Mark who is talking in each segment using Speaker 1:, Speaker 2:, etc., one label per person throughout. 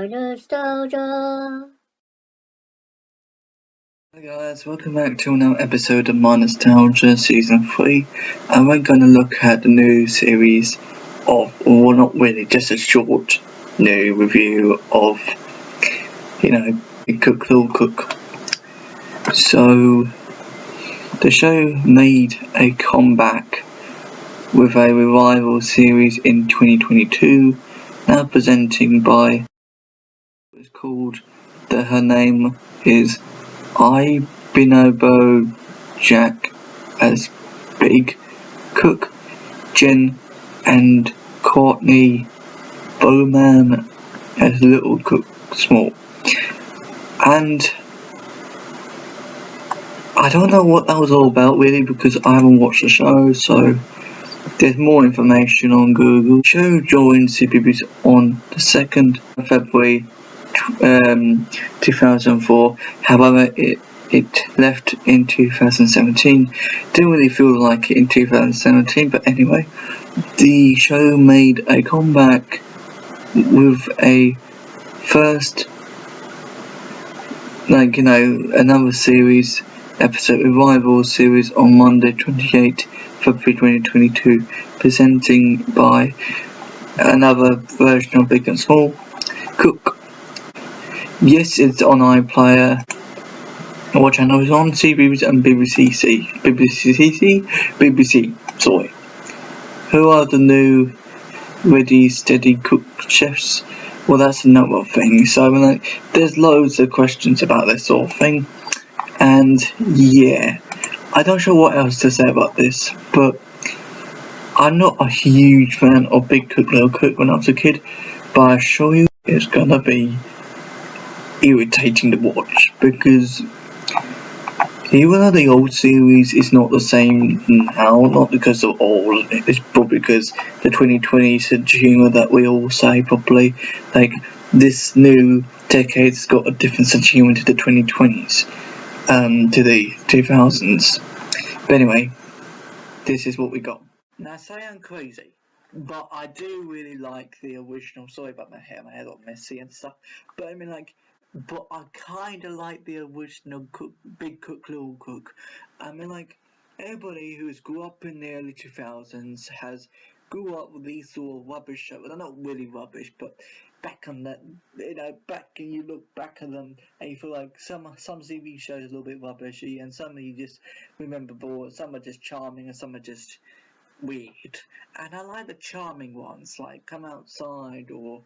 Speaker 1: My nostalgia.
Speaker 2: Hi guys, welcome back to another episode of My Nostalgia Season 3, and we're going to look at the new series of, well, not really, just a short new review of, Big Cook, Little Cook. So, the show made a comeback with a revival series in 2022, now presenting by, it's called, her name is I Binobo Jack as Big Cook, Jen and Courtney Bowman as Little Cook Small. And I don't know what that was all about really, because I haven't watched the show, so there's more information on Google. The show joined CBBS on the 2nd of February 2004. However, it left in 2017. Didn't really feel like it in 2017, but anyway, the show made a comeback with a first, another series, episode revival series on Monday 28 February 2022, presenting by another version of Big and Small Cook. Yes, it's on iPlayer. What channel is on? CBBS and BBC. Sorry. Who are the new ready, steady cook chefs? Well, that's another thing. So, there's loads of questions about this sort of thing, and yeah, I'm not sure what else to say about this, but I'm not a huge fan of Big Cook, Little Cook when I was a kid, but I assure you it's gonna be irritating to watch, because even though the old series is not the same now, not because of old, it's probably because the 2020s had humour that we all say properly, like this new decade's got a different sense of humour to the 2020s, to the 2000s. But anyway, this is what we got. Now, say I'm crazy, but I do really like the original. Sorry about my hair all messy and stuff. But but I kind of like the original Big Cook, Little Cook. Everybody who's grew up in the early 2000s grew up with these sort of rubbish shows. Well, they're not really rubbish, but back on that, back and you look back at them and you feel like some TV shows are a little bit rubbishy, and some you just remember, some are just charming and some are just weird. And I like the charming ones, like Come Outside, or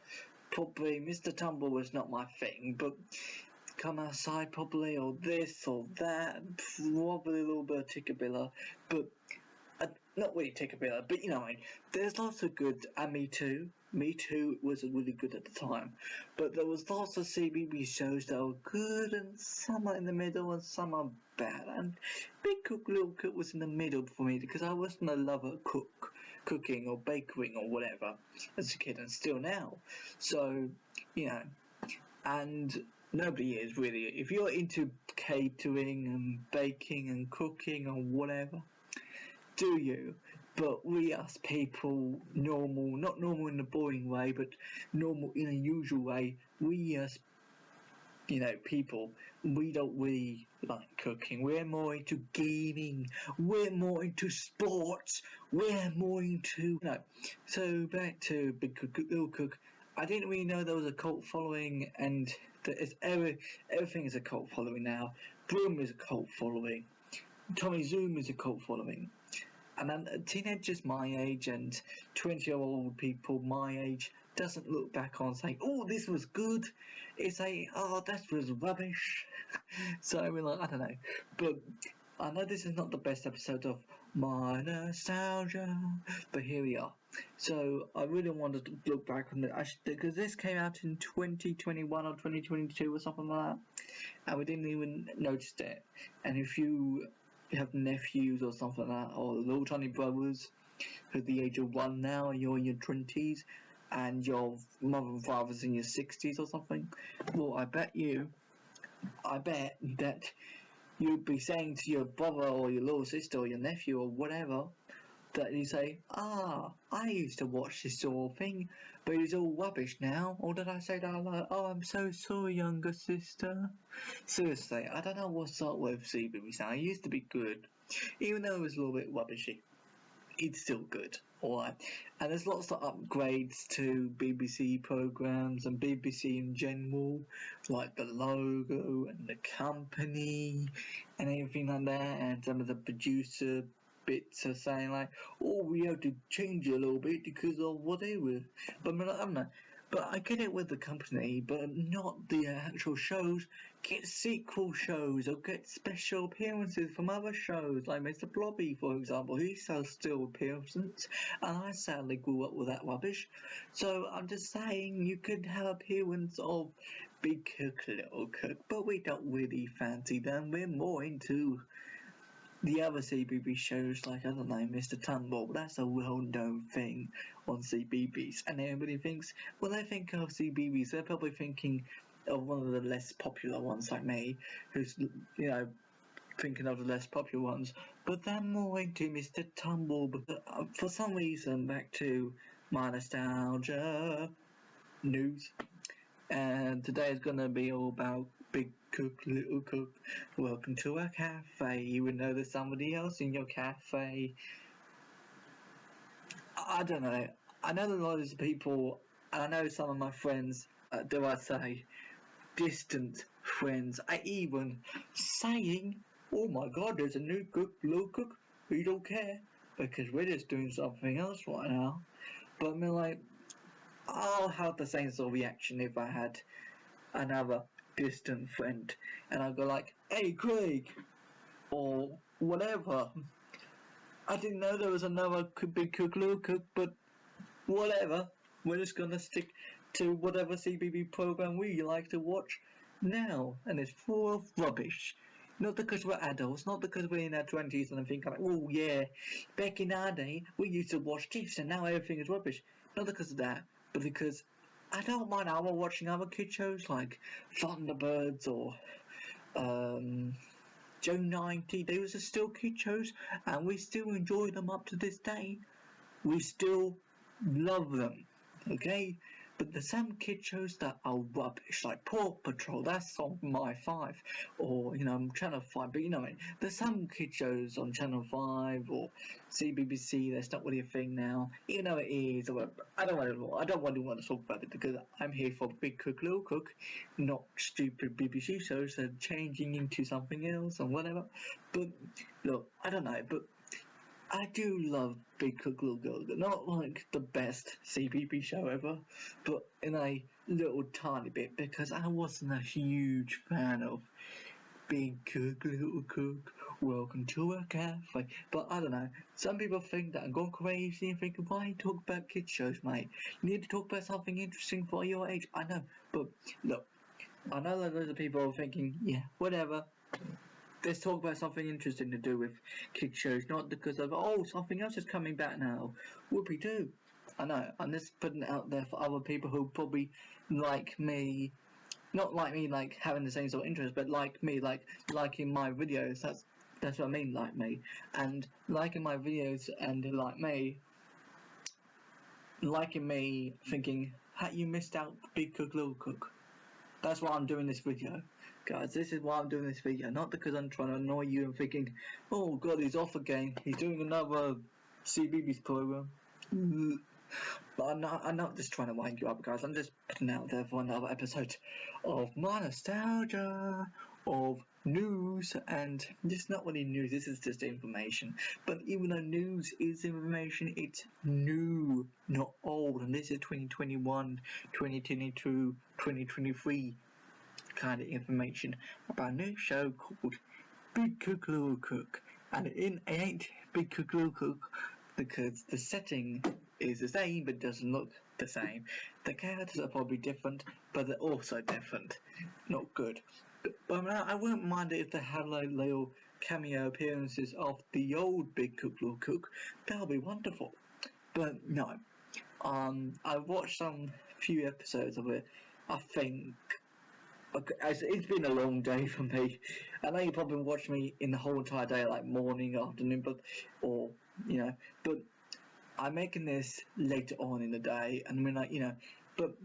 Speaker 2: probably Mr. Tumble was not my thing, but Come Outside probably, or this or that, probably a little bit of Tickabilla, but not really Tickabilla, but there's lots of good, and Me Too was really good at the time, but there was lots of CBB shows that were good, and some are in the middle, and some are bad, and Big Cook, Little Cook was in the middle for me, because I wasn't a lover of cooking or baking or whatever as a kid, and still now, so, and nobody is really. If you're into catering and baking and cooking or whatever, do you? But we as people, normal, not normal in a boring way, but normal in a usual way, we as people, we don't really like cooking. We're more into gaming, we're more into sports, we're more into So back to Big Cook, Little Cook. I didn't really know there was a cult following, and everything is a cult following now. Broom is a cult following, Tommy Zoom is a cult following, and then teenagers my age and 20-year-old people my age doesn't look back on saying, oh, this was good. It's oh, that was rubbish. So I don't know, but I know this is not the best episode of My Nostalgia, but here we are. So I really wanted to look back on it, because this came out in 2021 or 2022 or something like that, and we didn't even notice it. And if you have nephews or something like that, or little tiny brothers who are the age of 1 now, and you're in your 20s, and your mother and father's in your 60s or something, well, I bet that you'd be saying to your brother or your little sister or your nephew or whatever, that you say, I used to watch this sort of thing, but it's all rubbish now? Or did I say that like, oh, I'm so sorry, younger sister? Seriously, I don't know what's up with CBBC now. It used to be good, even though it was a little bit rubbishy. It's still good, alright. And there's lots of upgrades to BBC programmes and BBC in general, like the logo and the company and everything like that. And some of the producer bits are saying like, oh, we have to change it a little bit because of whatever. But I don't know. But I get it with the company, but not the actual shows. Get sequel shows or get special appearances from other shows, like Mr. Blobby, for example. He does still appearances, and I sadly grew up with that rubbish. So I'm just saying you could have appearance of Big Cook, Little Cook, but we don't really fancy them. We're more into the other CBB shows, like, I don't know, Mr. Tumble. That's a well-known thing on CBBS, and everybody thinks, when they think of CBBS, they're probably thinking of one of the less popular ones, like me, who's, thinking of the less popular ones, but they're more into Mr. Tumble. But for some reason, back to my nostalgia news. And today is going to be all about Big Cook, Little Cook. Welcome to a cafe, even though there's somebody else in your cafe. I don't know. I know that loads of people, and I know some of my friends, do I say, distant friends, are even saying, oh my god, there's a new Cook, Little Cook. We don't care, because we're just doing something else right now. But I mean, like, I'll have the same sort of reaction if I had another distant friend and I'll go like, hey Craig, or whatever, I didn't know there was another Big Cook, Little Cook, but whatever, we're just gonna stick to whatever CBB program we like to watch now, and it's full of rubbish. Not because we're adults, not because we're in our 20s and I think like, oh yeah, back in our day we used to watch this and now everything is rubbish. Not because of that, but because I don't mind watching other kid shows like Thunderbirds or Joe 90. Those are still kid shows and we still enjoy them up to this day. We still love them, okay? But there's some kid shows that are rubbish, like Paw Patrol, that's on My 5, or, Channel 5, but there's some kid shows on Channel 5, or CBBC, that's not really a thing now, even though it is. I don't really want to talk about it, because I'm here for Big Cook, Little Cook, not stupid BBC shows that are changing into something else, or whatever. But, look, I don't know, but I do love Big Cook, Little Cook. Not like the best CBB show ever, but in a little tiny bit, because I wasn't a huge fan of Big Cook, Little Cook, Welcome to a Cafe. But I don't know, some people think that I'm going crazy and thinking, why you talk about kids shows, mate? You need to talk about something interesting for your age. I know, but look, I know that loads of people are thinking, yeah, whatever. Let's talk about something interesting to do with kids shows, not because of, oh, something else is coming back now. Whoopie-doo. I know, I'm just putting it out there for other people who probably like me, not like me like having the same sort of interest, but like me, like liking my videos. That's what I mean, like me. And liking my videos and liking me thinking, hey, you missed out Big Cook, Little Cook. That's why I'm doing this video, guys. This is why I'm doing this video, not because I'm trying to annoy you and thinking, oh god, he's off again, he's doing another CBBS program. But I'm not just trying to wind you up, guys. I'm just putting out there for another episode of my nostalgia, of news, and this is not really news, this is just information. But even though news is information, it's new, not old, and this is 2021, 2022, 2023 kind of information about a new show called Big Cook, Little Cook. And it ain't Big Cook, Little Cook because the setting is the same but doesn't look the same. The characters are probably different, but they're also different. Not good. But I wouldn't mind it if they had like little cameo appearances of the old Big Cook, Little Cook. That would be wonderful. But no. I watched some few episodes of it. I think it's been a long day for me. I know you probably watched me in the whole entire day, like morning, afternoon, or but I'm making this later on in the day, and I mean, like, but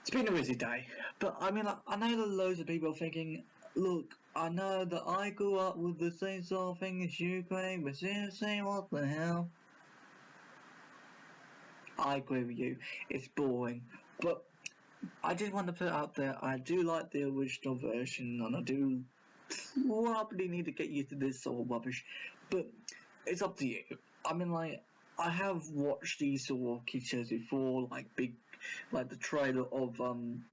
Speaker 2: it's been a busy day. But I mean, like, I know that loads of people are thinking, look, I know that I grew up with the same sort of thing as you, Craig, but seriously, what the hell? I agree with you, it's boring, but I just want to put it out there, I do like the original version, and I do probably need to get used to this sort of rubbish, but it's up to you. I mean, like, I have watched these sort of kid shows before, like the trailer of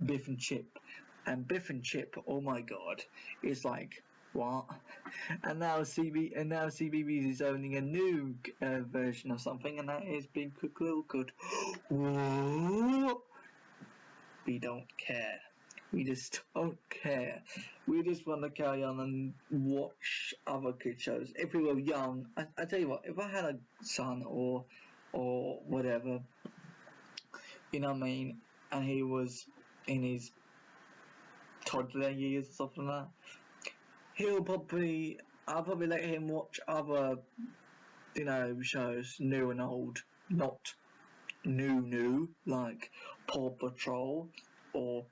Speaker 2: Biff and Chip, and Biff and Chip, oh my god, it's like, what? And now CBeebies is owning a new version of something, and that is Big Cook Little Good. We don't care. We just don't care. We just want to carry on and watch other kid shows. If we were young, I tell you what, if I had a son or whatever, you know what I mean, and he was in his toddler years or something like that, I'll probably let him watch other, shows, new and old, not new, like Paw Patrol or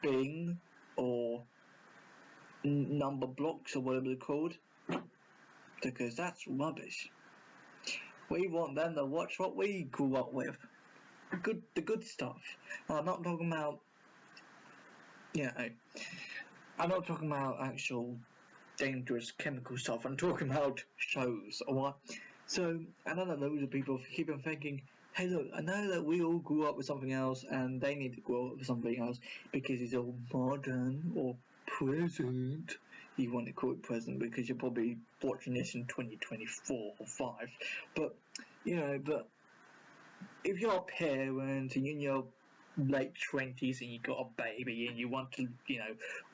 Speaker 2: Bing or Number Blocks or whatever they're called, because that's rubbish. We want them to watch what we grew up with, the good stuff. I'm not talking about, I'm not talking about actual dangerous chemical stuff. I'm talking about shows, alright? So I know that loads of people keep on thinking, hey look, I know that we all grew up with something else and they need to grow up with something else because it's all modern or present. You want to call it present because you're probably watching this in 2024 or 5. But but if you're a parent and you're in your late 20s and you got a baby and you want to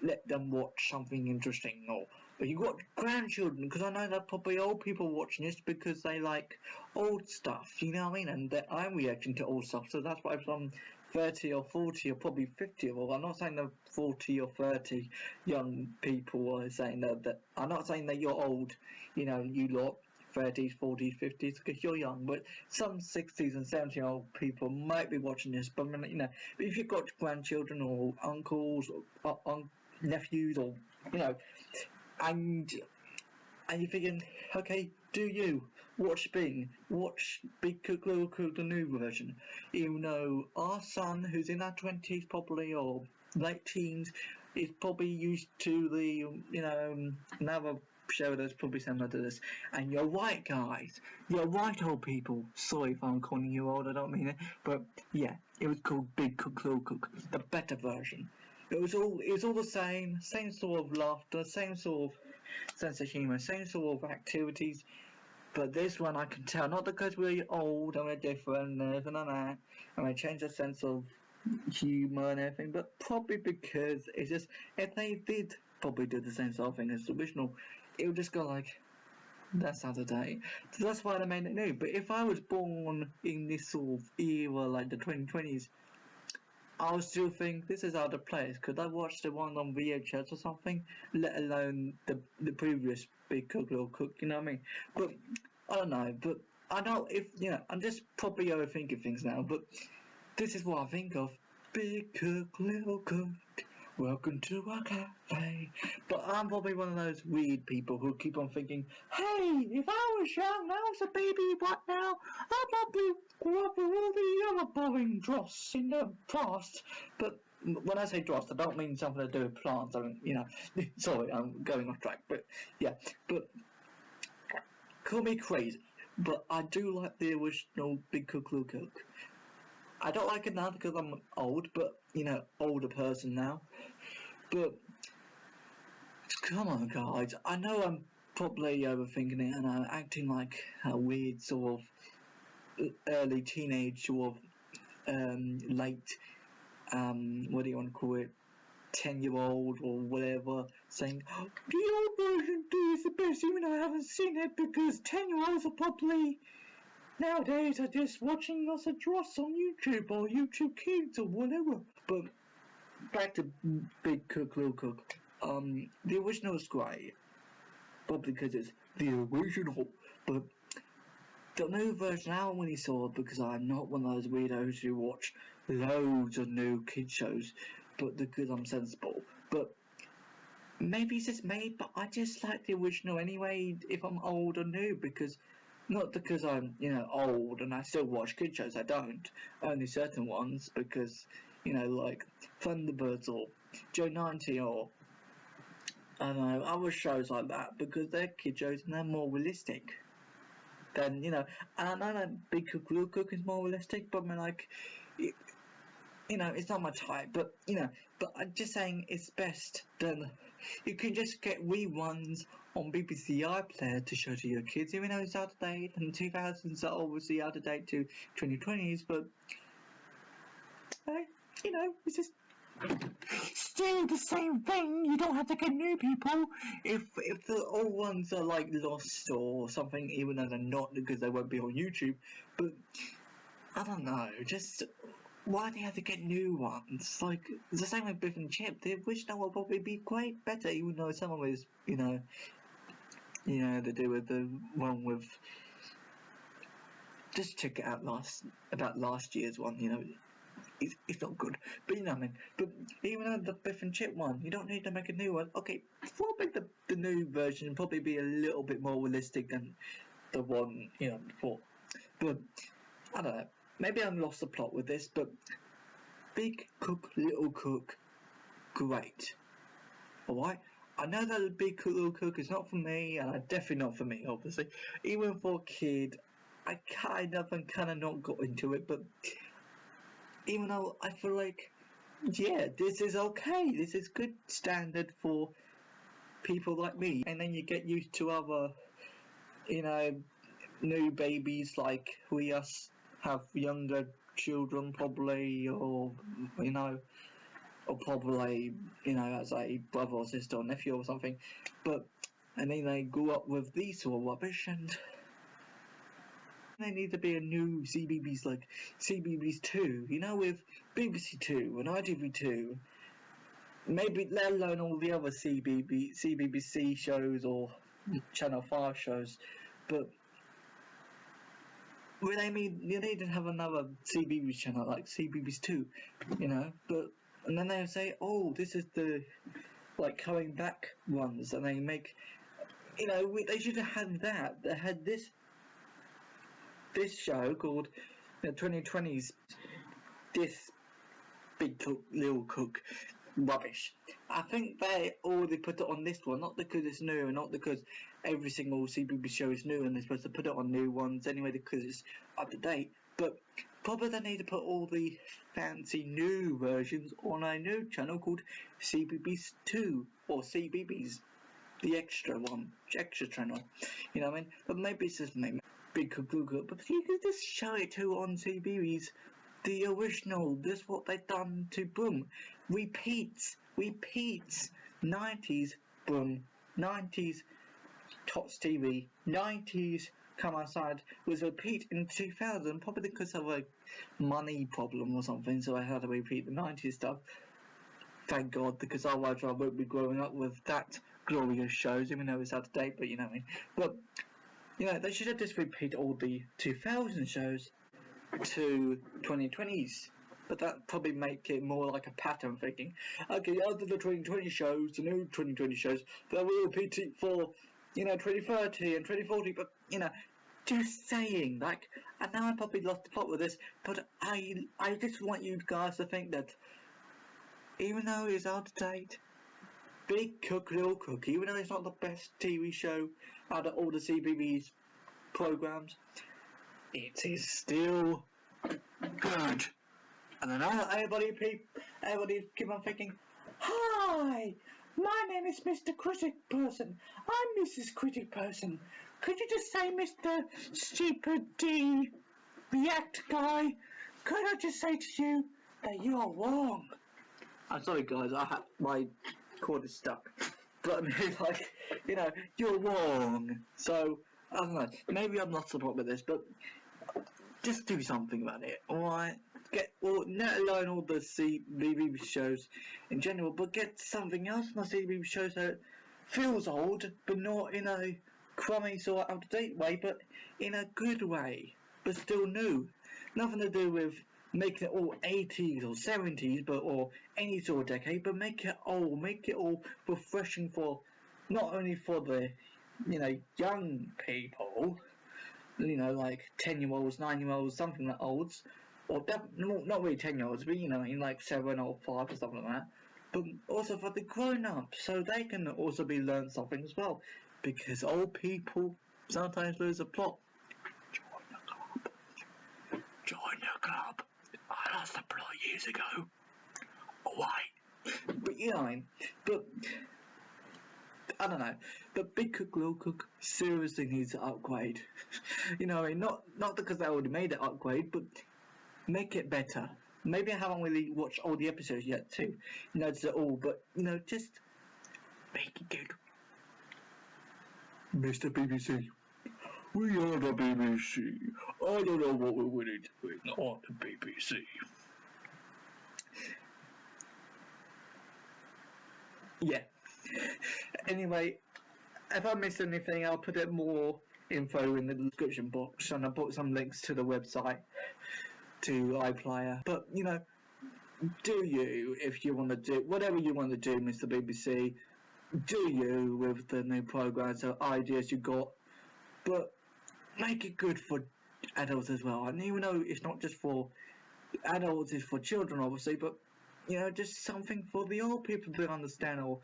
Speaker 2: let them watch something interesting, or you got grandchildren, because I know that probably old people watching this because they like old stuff, you know what I mean, and I'm reacting to old stuff, so that's why if I'm 30 or 40 or probably 50, well, I'm not saying that 40 or 30 young people are saying that I'm not saying that you're old, you lot 30s, 40s, 50s, because you're young, but some 60s and 70-year-old people might be watching this, but but if you've got grandchildren or uncles or nephews, or and you're thinking, okay, do you watch Big Cook Little Cook, the new version? Our son, who's in our 20s probably, or late teens, is probably used to the another show that's probably similar to this. And you're right, guys, you're right, old people, sorry if I'm calling you old, I don't mean it, but yeah, it was called Big Cook Little Cook, the better version. It was all the same sort of laughter, same sort of sense of humour, same sort of activities. But this one I can tell, not because we're old and we're different and everything like that, and we change the sense of humour and everything, but probably because it's just, if they did probably do the same sort of thing as the original, it would just go like, that's out of date. So that's why they made it new. But if I was born in this sort of era, like the 2020s, I would still think this is out of place. Could I watch the one on VHS or something? Let alone the previous Big Cook Little Cook, you know what I mean? But I don't know. But I know I'm just probably overthinking things now. But this is what I think of. Big Cook Little Cook, welcome to our cafe. But I'm probably one of those weird people who keep on thinking, hey, if I was young, I was a baby right now, I probably grew up with all the other boring dross in the past. But when I say dross, I don't mean something to do with plants. I mean, sorry, I'm going off track. But yeah, but call me crazy, but I do like the original Big Cook Little Cook. I don't like it now because I'm old, but older person now. But come on, guys, I know I'm probably overthinking it and I'm acting like a weird sort of early teenage sort of late what do you want to call it, 10-year-old or whatever, saying the old version is the best, even though I haven't seen it, because 10-year-olds are probably nowadays are just watching lots of dross on YouTube or YouTube Kids or whatever. But back to Big Cook Little Cook. The original is great, probably because it's the original. But the new version I only saw because I'm not one of those weirdos who watch loads of new kid shows, but because I'm sensible. But maybe it's just me, but I just like the original anyway, if I'm old or new, because not because I'm, old and I still watch kid shows, I don't. Only certain ones, because, like Thunderbirds or Joe 90 or, I don't know, other shows like that, because they're kid shows and they're more realistic. Then, and I know that Big Cook Little Cook is more realistic, but I mean, like, it's not my type, but but I'm just saying it's best than you can just get reruns on BBC iPlayer to show to your kids, even though it's out of date, and 2000s are obviously out of date to 2020s, but it's just still the same thing. You don't have to get new people if the old ones are like lost or something, even though they're not, because they won't be on YouTube. But I don't know, just why do you have to get new ones? Like, it's the same with Biff and Chip. The original will probably be quite better, even though some of it is, to do with the one with. Just check it out about last year's one, it's not good. But what I mean. But even though the Biff and Chip one, you don't need to make a new one. Okay, probably the new version probably be a little bit more realistic than the one, before. But I don't know. Maybe I'm lost the plot with this, but Big Cook, Little Cook, great. Alright? I know that Big Cook, Little Cook is not for me, and definitely not for me, obviously. Even for a kid, I kind of not got into it, but even though I feel like, yeah, this is okay. This is good standard for people like me. And then you get used to other, new babies like we us have younger children probably, or or probably as a brother or sister or nephew or something, and then they grew up with these sort of rubbish, and they need to be a new CBeebies, like CBeebies 2, with BBC 2 and ITV2, maybe let alone all the other CBBC shows or Channel 5 shows, but you need to have another CBeebies channel like CBeebies 2, but and then they'll say, oh, this is the like coming back ones, and they make, they should have had that. They had this show called 2020's this Big Cook, Little Cook rubbish. I think they already put it on this one, not because it's new and not because every single CBeebies show is new and they're supposed to put it on new ones anyway because it's up to date, but probably they need to put all the fancy new versions on a new channel called CBeebies 2 or CBeebies, the extra channel, what I mean? But maybe it's just maybe Big Cook, but you could just show it too on CBeebies. The original, this is what they've done to Boom. Repeats. 90s Boom. 90s Tots TV. 90s Come Outside was a repeat in 2000, probably because of a money problem or something, so I had to repeat the 90s stuff. Thank God, because otherwise I won't be growing up with that glorious shows, even though it's out of date, but you know what I mean. But, they should have just repeat all the 2000 shows to 2020's, but that probably make it more like a pattern thinking, okay, after the 2020 shows, the new 2020 shows, they will repeat it for 2030 and 2040, but just saying, like, and now I probably lost the plot with this, but I just want you guys to think that even though it's out of date, Big Cook, Little Cook, even though it's not the best TV show out of all the CBeebies programs, it is still good. And then everybody keep on thinking, hi, my name is Mr. Critic Person. I'm Mrs. Critic Person. Could you just say Mr. Stupid D React Guy? Could I just say to you that you are wrong? I'm sorry guys, my cord is stuck. But you're wrong. So, I don't know, maybe I'm not support with this, but just do something about it, alright? Let alone all the CBeebies shows in general, but get something else on the CBeebies shows that feels old, but not in a crummy sort of out-of-date way, but in a good way, but still new. Nothing to do with making it all 80s or 70s, but or any sort of decade, but make it all refreshing for not only for the young people, like 10-year-olds, 9-year-olds, something like olds, or not really 10-year-olds, but in like 7 or 5 or something like that. But also for the grown-ups, so they can also be learn something as well, because old people sometimes lose the plot. Join the club. I lost the plot years ago. Why? But I don't know. But Big Cook Little Cook seriously needs to upgrade. Not because they already made it upgrade, but make it better. Maybe I haven't really watched all the episodes yet too. To all, but just make it good. Mr. BBC. We are the BBC. I don't know what we're willing to do on the BBC. Yeah. Anyway, if I missed anything, I'll put it more info in the description box, and I'll put some links to the website, to iPlayer. But do you, if you want to do whatever you want to do, Mr. BBC, do you with the new programs or ideas you got, but make it good for adults as well. And even though it's not just for adults, it's for children obviously, but just something for the old people to understand, or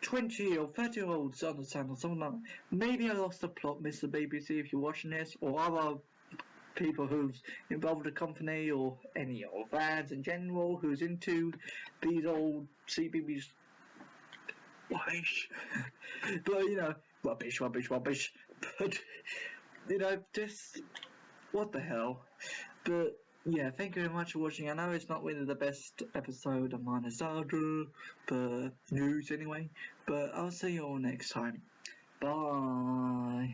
Speaker 2: 20 or 30-year-olds to understand, or something like that. Maybe I lost the plot, Mr. BBC, if you're watching this, or other people who's involved with the company, or any old fans in general who's into these old CBBS rubbish. But rubbish. But just what the hell. But yeah, thank you very much for watching. I know it's not really the best episode of my nostalgia, but news anyway. But I'll see you all next time. Bye.